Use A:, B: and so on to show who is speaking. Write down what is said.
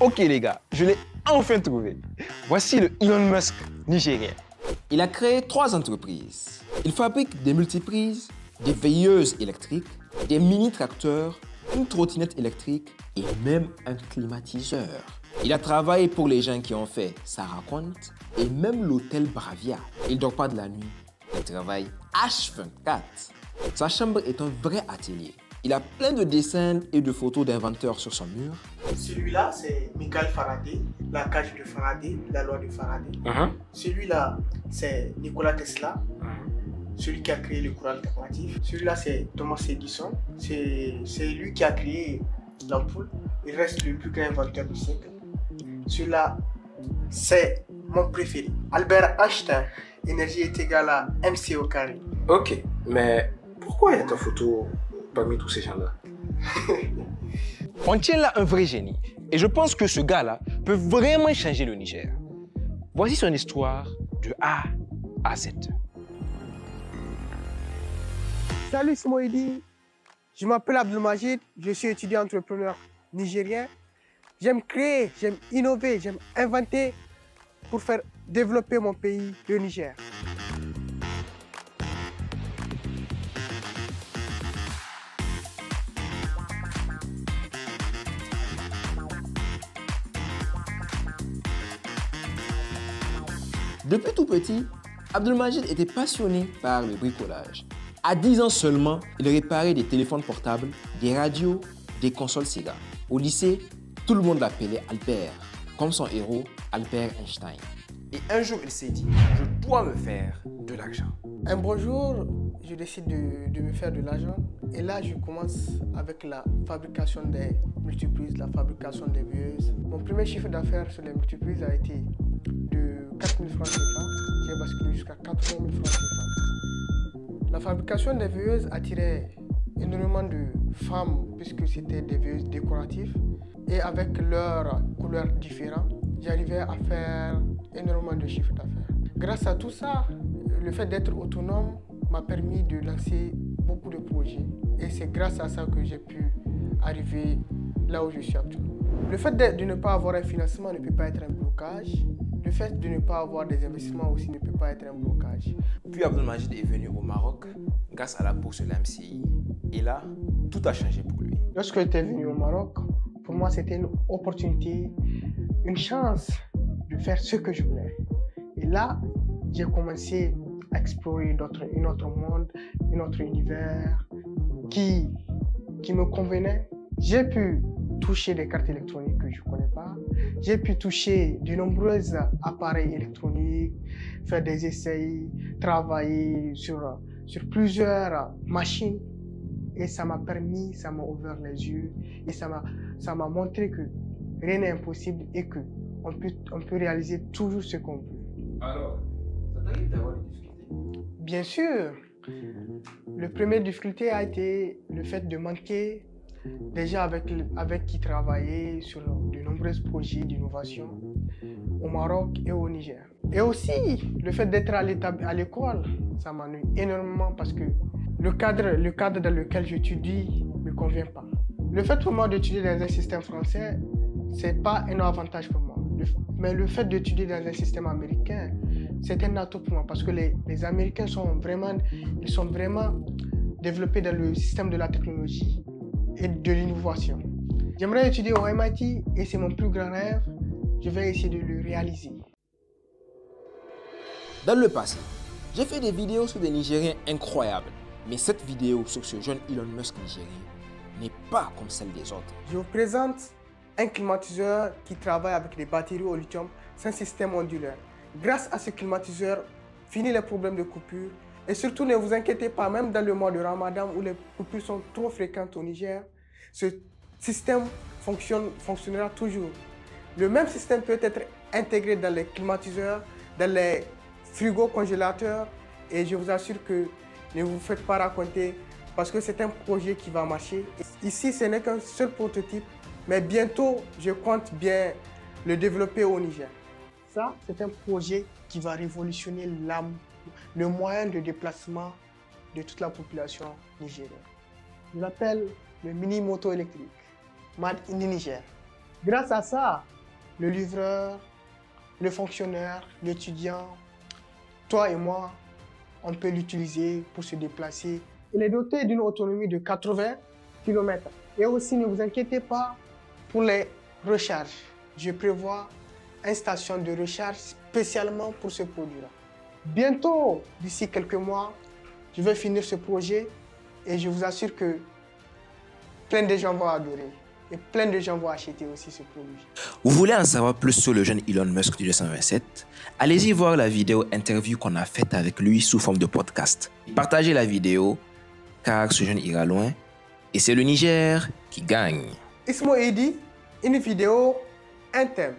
A: Ok les gars, je l'ai enfin trouvé. Voici le Elon Musk nigérien.
B: Il a créé 3 entreprises. Il fabrique des multiprises, des veilleuses électriques, des mini-tracteurs, une trottinette électrique et même un climatiseur. Il a travaillé pour les gens qui ont fait Sarah Quant et même l'hôtel Bravia. Il ne dort pas de la nuit, il travaille H24. Sa chambre est un vrai atelier. Il a plein de dessins et de photos d'inventeurs sur son mur.
C: Celui-là, c'est Michael Faraday, la cage de Faraday, la loi de Faraday. Celui-là, c'est Nikola Tesla, celui qui a créé le courant alternatif. Celui-là, c'est Thomas Edison, c'est lui qui a créé l'ampoule. Il reste le plus grand inventeur du siècle. Celui-là, c'est mon préféré. Albert Einstein, énergie est égale à mc au carré.
D: Ok, mais pourquoi il y a ta photo parmi tous ces gens-là?
A: On tient là un vrai génie. Et je pense que ce gars-là peut vraiment changer le Niger. Voici son histoire de A à Z.
C: Salut, c'est Moïdi. Je m'appelle Abdelmajid, je suis étudiant entrepreneur nigérien. J'aime créer, j'aime innover, j'aime inventer pour faire développer mon pays, le Niger.
B: Depuis tout petit, Abdelmajid était passionné par le bricolage. À 10 ans seulement, il réparait des téléphones portables, des radios, des consoles Sega. Au lycée, tout le monde l'appelait Albert, comme son héros Albert Einstein. Et un jour, il s'est dit, je dois me faire de l'argent.
C: Un beau jour, je décide de me faire de l'argent. Et là, je commence avec la fabrication des multiprises, la fabrication des veilleuses. Mon premier chiffre d'affaires sur les multiprises a été de 4 000 francs CFA. J'ai basculé jusqu'à 80 000 francs CFA. La fabrication des veilleuses attirait énormément de femmes puisque c'était des veilleuses décoratives. Et avec leurs couleurs différentes, j'arrivais à faire énormément de chiffres d'affaires. Grâce à tout ça, le fait d'être autonome m'a permis de lancer beaucoup de projets. Et c'est grâce à ça que j'ai pu arriver là où je suis actuellement. Le fait de ne pas avoir un financement ne peut pas être un blocage. Le fait de ne pas avoir des investissements aussi ne peut pas être un blocage.
B: Puis Abdelmajid est venu au Maroc grâce à la bourse de la MCI. Et là, tout a changé pour lui.
C: Lorsque j'étais venu au Maroc, pour moi c'était une opportunité, une chance de faire ce que je voulais. Et là, j'ai commencé à explorer un autre monde, un autre univers qui me convenait. J'ai pu toucher des cartes électroniques que je ne connais pas. J'ai pu toucher de nombreux appareils électroniques, faire des essais, travailler sur plusieurs machines. Et ça m'a permis, ça m'a ouvert les yeux et ça m'a montré que rien n'est impossible et qu'on peut réaliser toujours ce qu'on veut.
D: Alors, ça t'arrive d'avoir des difficultés?
C: Bien sûr. La première difficulté a été le fait de manquer des gens avec qui travailler sur de nombreux projets d'innovation au Maroc et au Niger. Et aussi, le fait d'être à l'école, ça m'ennuie énormément parce que le cadre dans lequel j'étudie ne me convient pas. Le fait pour moi d'étudier dans un système français, ce n'est pas un avantage pour moi. Mais le fait d'étudier dans un système américain, c'est un atout pour moi parce que les Américains sont vraiment développés dans le système de la technologie et de l'innovation. J'aimerais étudier au MIT et c'est mon plus grand rêve. Je vais essayer de le réaliser.
B: Dans le passé, j'ai fait des vidéos sur des Nigériens incroyables. Mais cette vidéo sur ce jeune Elon Musk nigérien n'est pas comme celle des autres.
C: Je vous présente un climatiseur qui travaille avec des batteries au lithium sans système ondulaire. Grâce à ce climatiseur, fini les problèmes de coupure. Et surtout, ne vous inquiétez pas, même dans le mois de Ramadan où les coupures sont trop fréquentes au Niger, ce système fonctionnera toujours. Le même système peut être intégré dans les climatiseurs, dans les frigos congélateurs et je vous assure que ne vous faites pas raconter parce que c'est un projet qui va marcher. Ici, ce n'est qu'un seul prototype, mais bientôt, je compte bien le développer au Niger. Ça, c'est un projet qui va révolutionner le moyen de déplacement de toute la population nigérienne. Je l'appelle le mini moto électrique, Made in Niger. Grâce à ça, le livreur, le fonctionnaire, l'étudiant, toi et moi, on peut l'utiliser pour se déplacer. Il est doté d'une autonomie de 80 km. Et aussi, ne vous inquiétez pas pour les recharges. Je prévois une station de recharge spécialement pour ce produit-là. Bientôt, d'ici quelques mois, je vais finir ce projet et je vous assure que plein de gens vont adorer et plein de gens vont acheter aussi ce produit.
B: Vous voulez en savoir plus sur le jeune Elon Musk du 227? Allez-y voir la vidéo interview qu'on a faite avec lui sous forme de podcast. Partagez la vidéo car ce jeune ira loin et c'est le Niger qui gagne.
C: Ismo Edi, une vidéo, un thème.